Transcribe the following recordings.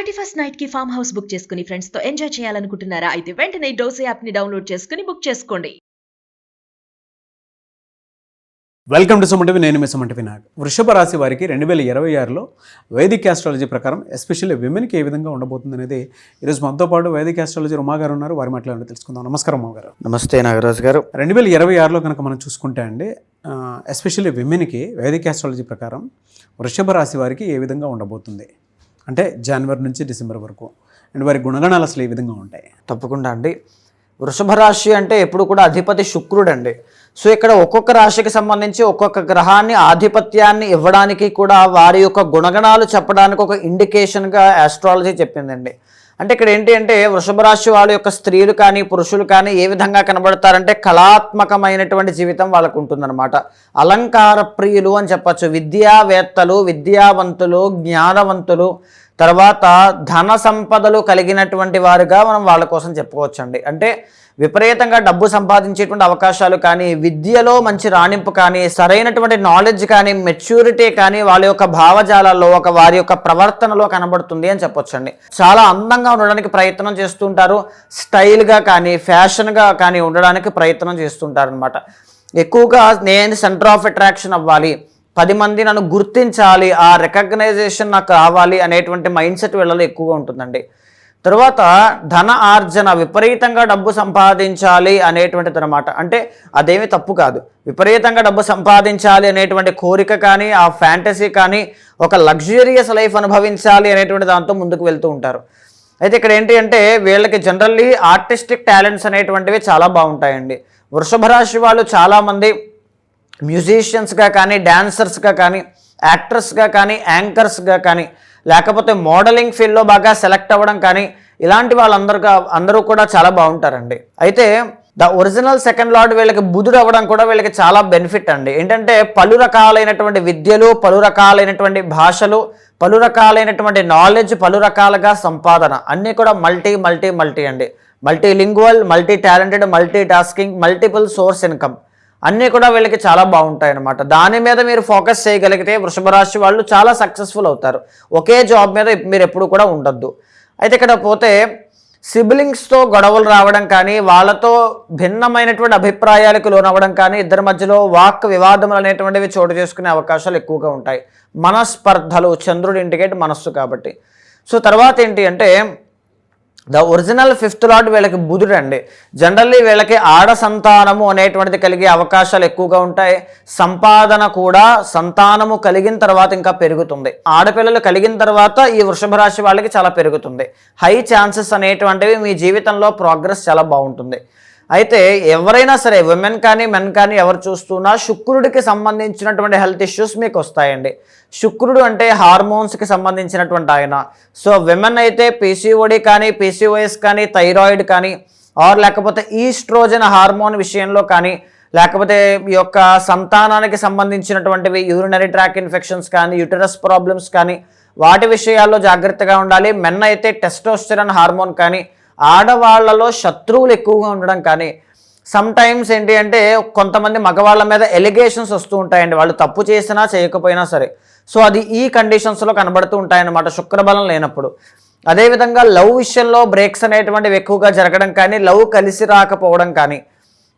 31st night కి farm house book చేసుకుని friends తో ఎంజాయ్ చేయాలనుకుంటున్నారా? అయితే వెంటనే డోసే యాప్ ని డౌన్లోడ్ చేసుకుని బుక్ చేసుకోండి. Welcome to Suman TV. నేను మీ సుమన్ టీవీ నాగ్. వృషభ రాశి వారికి 2026లో వైదిక్ ఆస్ట్రాలజీ ప్రకారం ఎస్పెషల్లీ విమెన్కి ఏ విధంగా ఉండబోతుంది అనేది ఈరోజు మనతో పాటు వైదిక్ ఆస్ట్రాలజీ ఉమా గారు ఉన్నారు. వారి మాట్లాడి తెలుసుకుందాం. నమస్కారం ఉమా గారు. నమస్తే నాగరాజు గారు. 2026లో కనుక మనం చూసుకుంటే అండి, ఎస్పెషల్లీ విమెన్కి వైదిక్ ఆస్ట్రాలజీ ప్రకారం వృషభ రాశి వారికి ఏ విధంగా ఉండబోతుంది అంటే జనవరి నుంచి డిసెంబర్ వరకు, అండ్ వారి గుణగణాలు అసలు ఏ విధంగా ఉంటాయి? తప్పకుండా అండి. వృషభ రాశి అంటే ఎప్పుడు కూడా అధిపతి శుక్రుడు అండి. సో ఇక్కడ ఒక్కొక్క రాశికి సంబంధించి ఒక్కొక్క గ్రహాన్ని ఆధిపత్యాన్ని ఇవ్వడానికి కూడా వారి యొక్క గుణగణాలు చెప్పడానికి ఒక ఇండికేషన్గా ఆస్ట్రాలజీ చెప్పిందండి. అంటే ఇక్కడ ఏంటి అంటే వృషభ రాశి వాళ్ళ యొక్క స్త్రీలు కానీ పురుషులు కానీ ఏ విధంగా కనబడతారంటే కళాత్మకమైనటువంటి జీవితం వాళ్ళకు ఉంటుందన్నమాట. అలంకార ప్రియులు అని చెప్పచ్చు. విద్యావేత్తలు, విద్యావంతులు, జ్ఞానవంతులు, తర్వాత ధన సంపదలు కలిగినటువంటి వారుగా మనం వాళ్ళ కోసం చెప్పుకోవచ్చండి. అంటే విపరీతంగా డబ్బు సంపాదించేటువంటి అవకాశాలు కానీ, విద్యలో మంచి రాణింపు కానీ, సరైనటువంటి నాలెడ్జ్ కానీ, మెచ్యూరిటీ కానీ వాళ్ళ యొక్క భావజాలాల్లో వారి యొక్క ప్రవర్తనలో కనబడుతుంది అని చెప్పొచ్చండి. చాలా అందంగా ఉండడానికి ప్రయత్నం చేస్తుంటారు. స్టైల్గా కానీ ఫ్యాషన్గా కానీ ఉండడానికి ప్రయత్నం చేస్తుంటారు అనమాట. ఎక్కువగా నేను సెంటర్ ఆఫ్ అట్రాక్షన్ అవ్వాలి, 10 మంది నన్ను గుర్తించాలి, ఆ రికగ్నైజేషన్ నాకు కావాలి అనేటువంటి మైండ్ సెట్ వీళ్ళలో ఎక్కువగా ఉంటుందండి. తర్వాత ధన ఆర్జన, విపరీతంగా డబ్బు సంపాదించాలి అనేటువంటిది అనమాట. అంటే అదేమీ తప్పు కాదు. విపరీతంగా డబ్బు సంపాదించాలి అనేటువంటి కోరిక కానీ, ఆ ఫ్యాంటసీ కానీ, ఒక లగ్జూరియస్ లైఫ్ అనుభవించాలి అనేటువంటి దాంతో ముందుకు వెళ్తూ ఉంటారు. అయితే ఇక్కడ ఏంటి అంటే వీళ్ళకి జనరల్లీ ఆర్టిస్టిక్ టాలెంట్స్ అనేటువంటివి చాలా బాగుంటాయండి. వృషభ రాశి వాళ్ళు చాలామంది మ్యూజిషియన్స్గా కానీ, డాన్సర్స్గా కానీ, యాక్టర్స్గా కానీ, యాంకర్స్గా కానీ, లేకపోతే మోడలింగ్ ఫీల్డ్లో బాగా సెలెక్ట్ అవ్వడం కానీ, ఇలాంటి అందరూ కూడా చాలా బాగుంటారండి. అయితే ద ఒరిజినల్ సెకండ్ లార్డ్ వీళ్ళకి బుధుడు అవ్వడం కూడా వీళ్ళకి చాలా బెనిఫిట్ అండి. ఏంటంటే పలు రకాలైనటువంటి విద్యలు, పలు రకాలైనటువంటి భాషలు, పలు రకాలైనటువంటి నాలెడ్జ్, పలు రకాలుగా సంపాదన అన్నీ కూడా మల్టీ అండి. Multilingual, multi talented, multi tasking, multiple source income అన్నీ కూడా వీళ్ళకి చాలా బాగుంటాయి అన్నమాట. దాని మీద మీరు ఫోకస్ చేయగలిగితే వృషభ రాశి వాళ్ళు చాలా సక్సెస్ఫుల్ అవుతారు. ఒకే జాబ్ మీద మీరు ఎప్పుడు కూడా ఉండొద్దు. అయితే ఇక్కడ పోతే సిబ్లింగ్స్తో గొడవలు రావడం కానీ, వాళ్ళతో భిన్నమైనటువంటి అభిప్రాయాలకు లోనవ్వడం కానీ, ఇద్దరి మధ్యలో వాక్ వివాదములు అనేటువంటివి చోటు చేసుకునే అవకాశాలు ఎక్కువగా ఉంటాయి. మనస్పర్ధలు, చంద్రుడి ఇండికేట్ మనస్సు కాబట్టి. సో తర్వాత ఏంటి అంటే ద ఒరిజినల్ 5th లార్డ్ వీళ్ళకి బుధుడు అండి. జనరల్లీ వీళ్ళకి ఆడ సంతానము అనేటువంటిది కలిగే అవకాశాలు ఎక్కువగా ఉంటాయి. సంపాదన కూడా సంతానము కలిగిన తర్వాత ఇంకా పెరుగుతుంది. ఆడపిల్లలు కలిగిన తర్వాత ఈ వృషభ రాశి వాళ్ళకి చాలా పెరుగుతుంది. హై ఛాన్సెస్ అనేటువంటివి, మీ జీవితంలో ప్రోగ్రెస్ చాలా బాగుంటుంది. అయితే ఎవరైనా సరే విమెన్ కానీ మెన్ కానీ ఎవరు చూస్తున్నా శుక్రుడికి సంబంధించినటువంటి హెల్త్ ఇష్యూస్ మీకు వస్తాయండి. శుక్రుడు అంటే హార్మోన్స్కి సంబంధించినటువంటి ఆయన. సో విమెన్ అయితే పీసీఓడి కానీ, పీసీఓఎస్ కానీ, థైరాయిడ్ కానీ, లేకపోతే ఈస్ట్రోజన్ హార్మోన్ విషయంలో కానీ, లేకపోతే ఈ యొక్క సంతానానికి సంబంధించినటువంటివి యూరినరీ ట్రాక్ ఇన్ఫెక్షన్స్ కానీ, యూటరస్ ప్రాబ్లమ్స్ కానీ, వాటి విషయాల్లో జాగ్రత్తగా ఉండాలి. మెన్ అయితే టెస్టోస్టెరాన్ హార్మోన్ కానీ, ఆడవాళ్లలో శత్రువులు ఎక్కువగా ఉండడం కానీ, సమ్ టైమ్స్ ఏంటి అంటే కొంతమంది మగవాళ్ళ మీద ఎలిగేషన్స్ వస్తూ ఉంటాయండి, వాళ్ళు తప్పు చేసినా చేయకపోయినా సరే. సో అది ఈ కండిషన్స్లో కనబడుతూ ఉంటాయన్నమాట శుక్రబలం లేనప్పుడు. అదేవిధంగా లవ్ విషయంలో బ్రేక్స్ అనేటువంటివి ఎక్కువగా జరగడం కానీ, లవ్ కలిసి రాకపోవడం కానీ,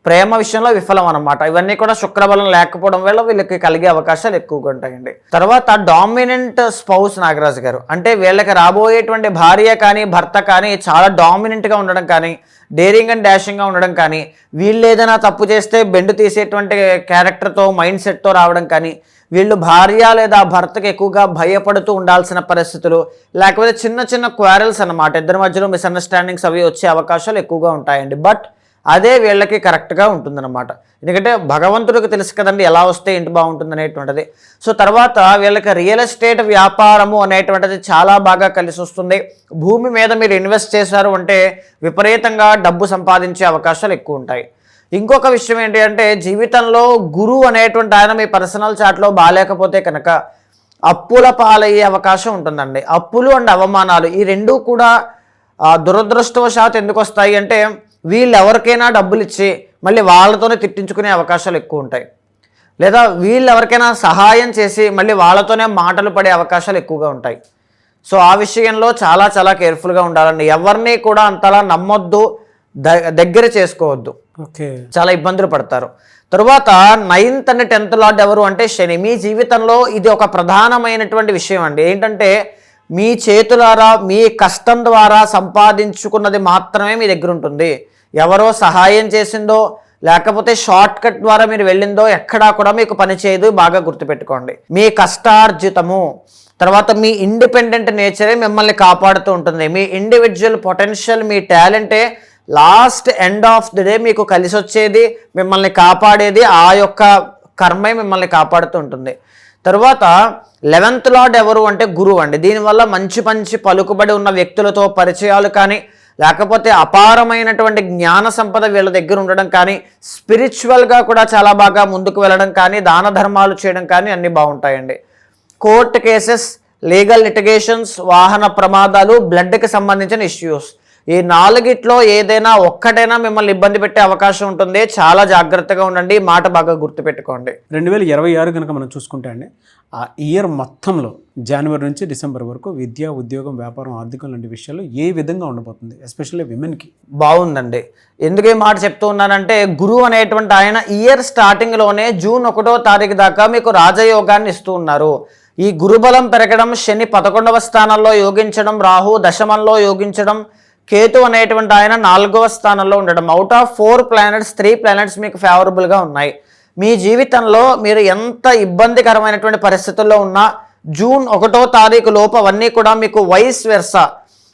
ప్రేమ విషయంలో విఫలం అన్నమాట. ఇవన్నీ కూడా శుక్రబలం లేకపోవడం వల్ల వీళ్ళకి కలిగే అవకాశాలు ఎక్కువగా ఉంటాయండి. తర్వాత డామినెంట్ స్పౌస్ నాగరాజు గారు అంటే వీళ్ళకి రాబోయేటువంటి భార్య కానీ, భర్త కానీ చాలా డామినెంట్గా ఉండడం కానీ, డేరింగ్ అండ్ డాషింగ్గా ఉండడం కానీ, వీళ్ళు ఏదైనా తప్పు చేస్తే బెండు తీసేటువంటి క్యారెక్టర్తో, మైండ్ సెట్తో రావడం కానీ, వీళ్ళు భార్య లేదా భర్తకు ఎక్కువగా భయపడుతూ ఉండాల్సిన పరిస్థితులు, లేకపోతే చిన్న క్వారల్స్ అన్నమాట, ఇద్దరి మధ్యలో మిస్అండర్స్టాండింగ్స్ అవి వచ్చే అవకాశాలు ఎక్కువగా ఉంటాయండి. బట్ అదే వీళ్ళకి కరెక్ట్గా ఉంటుందన్నమాట. ఎందుకంటే భగవంతుడికి తెలుసు కదండి ఎలా వస్తే ఏంటి బాగుంటుంది అనేటువంటిది. సో తర్వాత వీళ్ళకి రియల్ ఎస్టేట్ వ్యాపారము అనేటువంటిది చాలా బాగా కలిసి వస్తుంది. భూమి మీద మీరు ఇన్వెస్ట్ చేశారు అంటే విపరీతంగా డబ్బు సంపాదించే అవకాశాలు ఎక్కువ ఉంటాయి. ఇంకొక విషయం ఏంటి అంటే జీవితంలో గురువు అనేటువంటి ఆయన మీ పర్సనల్ చాట్లో బాగాలేకపోతే కనుక అప్పుల పాలయ్యే అవకాశం ఉంటుందండి. అప్పులు అండ్ అవమానాలు ఈ రెండూ కూడా దురదృష్టవశాత్తు ఎందుకు వస్తాయి అంటే వీళ్ళు ఎవరికైనా డబ్బులు ఇచ్చి మళ్ళీ వాళ్ళతోనే తిట్టించుకునే అవకాశాలు ఎక్కువ ఉంటాయి. లేదా వీళ్ళు ఎవరికైనా సహాయం చేసి మళ్ళీ వాళ్ళతోనే మాటలు పడే అవకాశాలు ఎక్కువగా ఉంటాయి. సో ఆ విషయంలో చాలా చాలా కేర్ఫుల్గా ఉండాలండి. ఎవరిని కూడా అంతలా నమ్మొద్దు, దగ్గర చేసుకోవద్దు, ఓకే, చాలా ఇబ్బందులు పడతారు. తరువాత 9th and 10th లార్డ్ ఎవరు అంటే శని. మీ జీవితంలో ఇది ఒక ప్రధానమైనటువంటి విషయం అండి. ఏంటంటే మీ చేతులారా మీ కష్టం ద్వారా సంపాదించుకున్నది మాత్రమే మీ దగ్గర ఉంటుంది. ఎవరో సహాయం చేసిందో లేకపోతే షార్ట్ కట్ ద్వారా మీరు వెళ్ళిందో ఎక్కడా కూడా మీకు పనిచేయదు. బాగా గుర్తుపెట్టుకోండి. మీ కష్టార్జితము తర్వాత మీ ఇండిపెండెంట్ నేచరే మిమ్మల్ని కాపాడుతూ ఉంటుంది. మీ ఇండివిజువల్ పొటెన్షియల్, మీ టాలెంటే last end of the day మీకు కలిసి వచ్చేది, మిమ్మల్ని కాపాడేది. ఆ యొక్క కర్మే మిమ్మల్ని కాపాడుతూ ఉంటుంది. తరువాత 11th లార్డ్ ఎవరు అంటే గురువు అండి. దీనివల్ల మంచి మంచి పలుకుబడి ఉన్న వ్యక్తులతో పరిచయాలు కానీ లేకపోతే అపారమైనటువంటి జ్ఞాన సంపద వీళ్ళ దగ్గర ఉండడం కానీ, స్పిరిచువల్గా కూడా చాలా బాగా ముందుకు వెళ్ళడం కానీ, దాన ధర్మాలు చేయడం కానీ అన్నీ బాగుంటాయండి. కోర్టు కేసెస్, లీగల్ లిటిగేషన్స్, వాహన ప్రమాదాలు, బ్లడ్కి సంబంధించిన ఇష్యూస్, ఈ 4గిట్లో ఏదైనా ఒక్కటైనా మిమ్మల్ని ఇబ్బంది పెట్టే అవకాశం ఉంటుంది. చాలా జాగ్రత్తగా ఉండండి. మాట బాగా గుర్తుపెట్టుకోండి. 2026 కనుక మనం చూసుకుంటే అండి, ఆ ఇయర్ మొత్తంలో జనవరి నుంచి డిసెంబర్ వరకు విద్య, ఉద్యోగం, వ్యాపారం, ఆర్థికం లాంటి విషయాల్లో ఏ విధంగా ఉండబోతుంది, ఎస్పెషల్లీ విమెన్కి? బాగుందండి. ఎందుకు ఈ మాట చెప్తూ ఉన్నానంటే గురువు అనేటువంటి ఆయన ఇయర్ స్టార్టింగ్లోనే జూన్ 1వ తారీఖు దాకా మీకు రాజయోగాన్ని ఇస్తూ ఉన్నారు. ఈ గురుబలం పెరగడం, శని 11వ స్థానంలో యోగించడం, రాహు దశమంలో యోగించడం, కేతు అనేటువంటి ఆయన 4వ స్థానంలో ఉండడం. అవుట్ ఆఫ్ 4 ప్లానెట్స్ 3 ప్లానెట్స్ మీకు ఫేవరబుల్గా ఉన్నాయి. మీ జీవితంలో మీరు ఎంత ఇబ్బందికరమైనటువంటి పరిస్థితుల్లో ఉన్నా జూన్ 1వ తారీఖు లోపు అవన్నీ కూడా మీకు వైస్ వెర్సా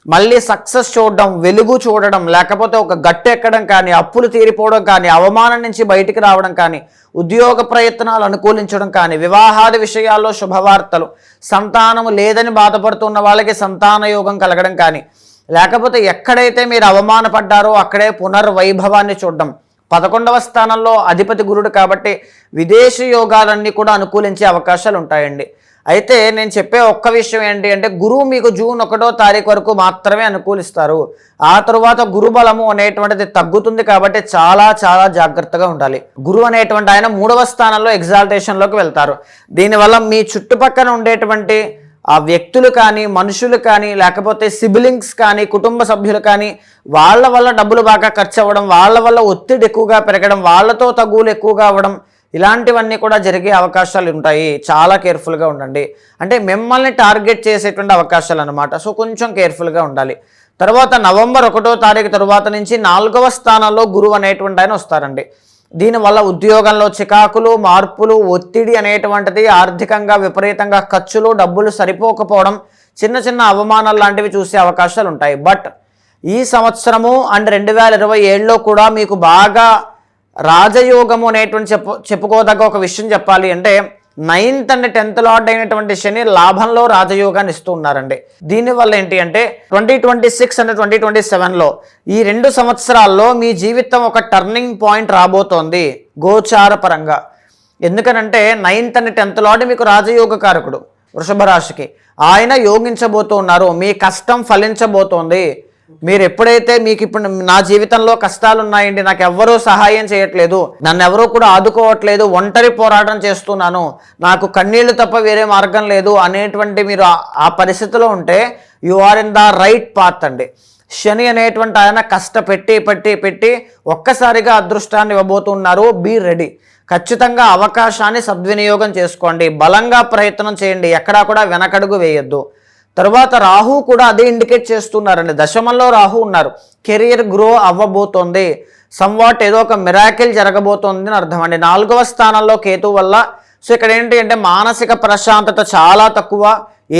మళ్ళీ సక్సెస్ చూడడం, వెలుగు చూడడం, లేకపోతే ఒక గట్టె ఎక్కడం కానీ, అప్పులు తీరిపోవడం కానీ, అవమానం నుంచి బయటికి రావడం కానీ, ఉద్యోగ ప్రయత్నాలు అనుకూలించడం కానీ, వివాహాది విషయాల్లో శుభవార్తలు, సంతానము లేదని బాధపడుతున్న వాళ్ళకి సంతాన యోగం కలగడం కానీ, లేకపోతే ఎక్కడైతే మీరు అవమానపడ్డారో అక్కడే పునర్వైభవాన్ని చూడడం. 11వ స్థానంలో అధిపతి గురుడు కాబట్టి విదేశీ యోగాలన్నీ కూడా అనుకూలించే అవకాశాలు ఉంటాయండి. అయితే నేను చెప్పే ఒక్క విషయం ఏంటి అంటే గురువు మీకు జూన్ 1వ తారీఖు వరకు మాత్రమే అనుకూలిస్తారు. ఆ తరువాత గురుబలము అనేటువంటిది తగ్గుతుంది కాబట్టి చాలా చాలా జాగ్రత్తగా ఉండాలి. గురువు అనేటువంటి ఆయన 3వ స్థానంలో ఎగ్జాల్టేషన్లోకి వెళ్తారు. దీనివల్ల మీ చుట్టుపక్కల ఉండేటువంటి ఆ వ్యక్తులు కానీ, మనుషులు కానీ, లేకపోతే సిబ్లింగ్స్ కానీ, కుటుంబ సభ్యులు కానీ వాళ్ళ వల్ల డబ్బులు బాగా ఖర్చు అవ్వడం, వాళ్ళ వల్ల ఒత్తిడి ఎక్కువగా పెరగడం, వాళ్ళతో తగువులు ఎక్కువగా అవ్వడం, ఇలాంటివన్నీ కూడా జరిగే అవకాశాలు ఉంటాయి. చాలా కేర్ఫుల్గా ఉండండి. అంటే మిమ్మల్ని టార్గెట్ చేసేటువంటి అవకాశాలు అన్నమాట. సో కొంచెం కేర్ఫుల్గా ఉండాలి. తర్వాత నవంబర్ 1వ తారీఖు తరువాత నుంచి 4వ స్థానంలో గురువు అనేటువంటి ఆయన వస్తారండి. దీనివల్ల ఉద్యోగంలో చికాకులు, మార్పులు, ఒత్తిడి అనేటువంటిది, ఆర్థికంగా విపరీతంగా ఖర్చులు, డబ్బులు సరిపోకపోవడం, చిన్న చిన్న అవమానాలు లాంటివి చూసే అవకాశాలు ఉంటాయి. బట్ ఈ సంవత్సరము అండ్ 2027లో కూడా మీకు బాగా రాజయోగము అనేటువంటి చెప్పుకోదగ్గ ఒక విషయం చెప్పాలి అంటే 9th and 10th లార్డ్ అయినటువంటి శని లాభంలో రాజయోగాన్ని ఇస్తూ ఉన్నారండి. దీనివల్ల ఏంటి అంటే 2026 and 2027లో ఈ 2 సంవత్సరాల్లో మీ జీవితం ఒక టర్నింగ్ పాయింట్ రాబోతోంది గోచార పరంగా. ఎందుకనంటే 9th and 10th లార్డ్ మీకు రాజయోగ కారకుడు వృషభ రాశికి. ఆయన యోగించబోతూ ఉన్నారు. మీ కష్టం ఫలించబోతోంది. మీరు ఎప్పుడైతే మీకు ఇప్పుడు నా జీవితంలో కష్టాలు ఉన్నాయండి, నాకు ఎవరూ సహాయం చేయట్లేదు, నన్ను ఎవరూ కూడా ఆదుకోవట్లేదు, ఒంటరి పోరాటం చేస్తున్నాను, నాకు కన్నీళ్లు తప్ప వేరే మార్గం లేదు అనేటువంటి మీరు ఆ పరిస్థితిలో ఉంటే you are in the right path అండి. శని అనేటువంటి ఆయన కష్టపెట్టి ఒక్కసారిగా అదృష్టాన్ని ఇవ్వబోతున్నారు. Be ready. ఖచ్చితంగా అవకాశాన్ని సద్వినియోగం చేసుకోండి. బలంగా ప్రయత్నం చేయండి. ఎక్కడా కూడా వెనకడుగు వేయొద్దు. తర్వాత రాహు కూడా అదే ఇండికేట్ చేస్తున్నారండి. దశమంలో రాహు ఉన్నారు. Career grow అవ్వబోతోంది. సమ్వాట్ ఏదో ఒక మిరాకిల్ జరగబోతోంది అని అర్థం అండి. 4వ స్థానంలో కేతు వల్ల. సో ఇక్కడ ఏంటి అంటే మానసిక ప్రశాంతత చాలా తక్కువ.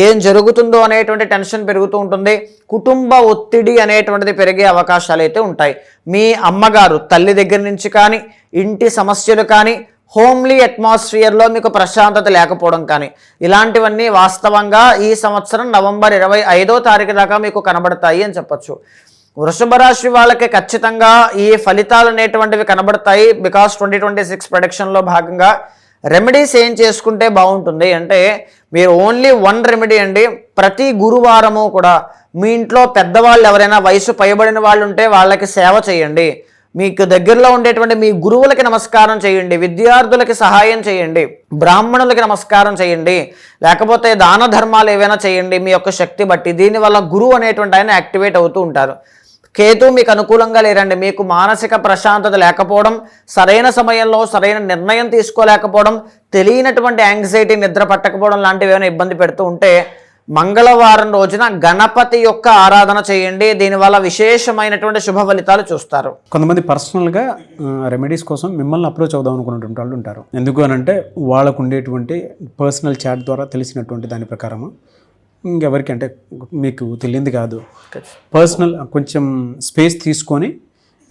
ఏం జరుగుతుందో అనేటువంటి టెన్షన్ పెరుగుతూ ఉంటుంది. కుటుంబ ఒత్తిడి అనేటువంటిది పెరిగే అవకాశాలు అయితే ఉంటాయి. మీ అమ్మగారు, తల్లి దగ్గర నుంచి కానీ, ఇంటి సమస్యలు కానీ, హోమ్లీ అట్మాస్ఫియర్లో మీకు ప్రశాంతత లేకపోవడం కానీ, ఇలాంటివన్నీ వాస్తవంగా ఈ సంవత్సరం నవంబర్ 25వ తారీఖు దాకా మీకు కనబడతాయి అని చెప్పచ్చు. వృషభ రాశి వాళ్ళకి ఖచ్చితంగా ఈ ఫలితాలు అనేటువంటివి కనబడతాయి. బికాస్ 2026 ప్రొడిక్షన్లో భాగంగా రెమెడీస్ ఏం చేసుకుంటే బాగుంటుంది అంటే మీరు ఓన్లీ 1 రెమెడీ అండి. ప్రతి గురువారము కూడా మీ ఇంట్లో పెద్దవాళ్ళు ఎవరైనా వయసు పైబడిన వాళ్ళు ఉంటే వాళ్ళకి సేవ చేయండి. మీకు దగ్గరలో ఉండేటువంటి మీ గురువులకి నమస్కారం చేయండి, విద్యార్థులకి సహాయం చేయండి, బ్రాహ్మణులకి నమస్కారం చేయండి, లేకపోతే దాన ధర్మాలు ఏవైనా చేయండి మీ యొక్క శక్తి బట్టి. దీనివల్ల గురువు అనేటువంటి ఆయన యాక్టివేట్ అవుతూ ఉంటారు. కేతు మీకు అనుకూలంగా లేరండి. మీకు మానసిక ప్రశాంతత లేకపోవడం, సరైన సమయంలో సరైన నిర్ణయం తీసుకోలేకపోవడం, తెలియనటువంటి యాంగ్జైటీ, నిద్ర పట్టకపోవడం లాంటివి ఏమైనా ఇబ్బంది పెడుతూ ఉంటే మంగళవారం రోజున గణపతి యొక్క ఆరాధన చేయండి. దీనివల్ల విశేషమైనటువంటి శుభ ఫలితాలు చూస్తారు. కొంతమంది పర్సనల్గా రెమెడీస్ కోసం మిమ్మల్ని అప్రోచ్ అవుదాం అనుకున్నటువంటి వాళ్ళు ఉంటారు. ఎందుకు అని అంటే వాళ్ళకు ఉండేటువంటి పర్సనల్ చాట్ ద్వారా తెలిసినటువంటి దాని ప్రకారము ఇంకెవరికి అంటే మీకు తెలియంది కాదు, పర్సనల్ కొంచెం స్పేస్ తీసుకొని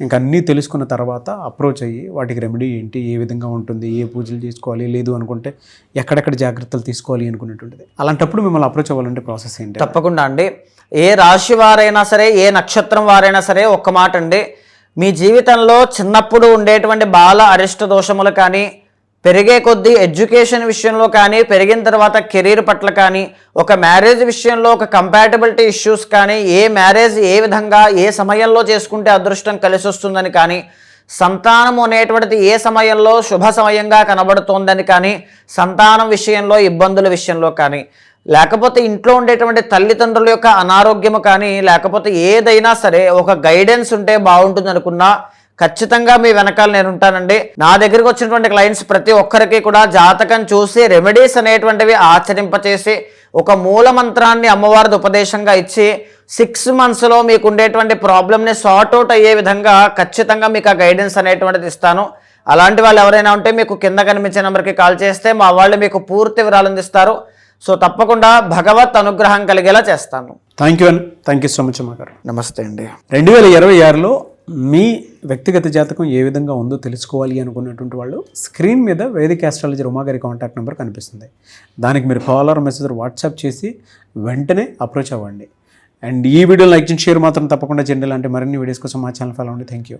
ఇంకా అన్నీ తెలుసుకున్న తర్వాత అప్రోచ్ అయ్యి వాటికి రెమెడీ ఏంటి, ఏ విధంగా ఉంటుంది, ఏ పూజలు చేసుకోవాలి, లేదు అనుకుంటే ఎక్కడెక్కడ జాగ్రత్తలు తీసుకోవాలి అనుకునేటువంటిది. అలాంటప్పుడు మిమ్మల్ని అప్రోచ్ అవ్వాలంటే ప్రాసెస్ ఏంటి? తప్పకుండా అండి. ఏ రాశి వారైనా సరే, ఏ నక్షత్రం వారైనా సరే, ఒక్క మాట అండి, మీ జీవితంలో చిన్నప్పుడు ఉండేటువంటి బాల అరిష్ట దోషములు కానీ, పెరిగే కొద్దీ ఎడ్యుకేషన్ విషయంలో కానీ, పెరిగిన తర్వాత కెరీర్ పట్ల కానీ, ఒక మ్యారేజ్ విషయంలో ఒక కంపాటబిలిటీ ఇష్యూస్ కానీ, ఏ మ్యారేజ్ ఏ విధంగా ఏ సమయంలో చేసుకుంటే అదృష్టం కలిసి వస్తుందని కానీ, సంతానం అనేటువంటిది ఏ సమయంలో శుభ సమయంగా కనబడుతోందని కానీ, సంతానం విషయంలో ఇబ్బందుల విషయంలో కానీ, లేకపోతే ఇంట్లో ఉండేటువంటి తల్లిదండ్రుల యొక్క అనారోగ్యము కానీ, లేకపోతే ఏదైనా సరే ఒక గైడెన్స్ ఉంటే బాగుంటుంది అనుకున్నా ఖచ్చితంగా మీ వెనకాల నేను ఉంటానండి. నా దగ్గరికి వచ్చినటువంటి క్లయింట్స్ ప్రతి ఒక్కరికి కూడా జాతకం చూసి రెమెడీస్ అనేటువంటివి ఆచరింపచేసి ఒక మూల మంత్రాన్ని అమ్మవారిది ఉపదేశంగా ఇచ్చి 6 monthsలో మీకు ఉండేటువంటి ప్రాబ్లమ్ని సార్ట్ అవుట్ అయ్యే విధంగా ఖచ్చితంగా మీకు ఆ గైడెన్స్ అనేటువంటిది ఇస్తాను. అలాంటి వాళ్ళు ఎవరైనా ఉంటే మీకు కింద కనిపించే నెంబర్కి కాల్ చేస్తే మా వాళ్ళు మీకు పూర్తి వివరాలు అందిస్తారు. సో తప్పకుండా భగవత్ అనుగ్రహం కలిగేలా చేస్తాను. థ్యాంక్ యూ అండి. థ్యాంక్ యూ సో మచ్ అమ్మ గారు. నమస్తే అండి. 2026లో మీ వ్యక్తిగత జాతకం ఏ విధంగా ఉందో తెలుసుకోవాలి అనుకున్నటువంటి వాళ్ళు స్క్రీన్ మీద వేదిక ఆస్ట్రాలజర్ ఉమా గారి కాంటాక్ట్ నెంబర్ కనిపిస్తుంది. దానికి మీరు కాల్ ఆర్ మెసేజ్ వాట్సాప్ చేసి వెంటనే అప్రోచ్ అవ్వండి. అండ్ ఈ వీడియో లైక్ చేసి షేర్ మాత్రం తప్పకుండా చేయండి. అంటే మరిన్ని వీడియోస్ కోసం మా ఛానల్ ఫాలో అవ్వండి. Thank you.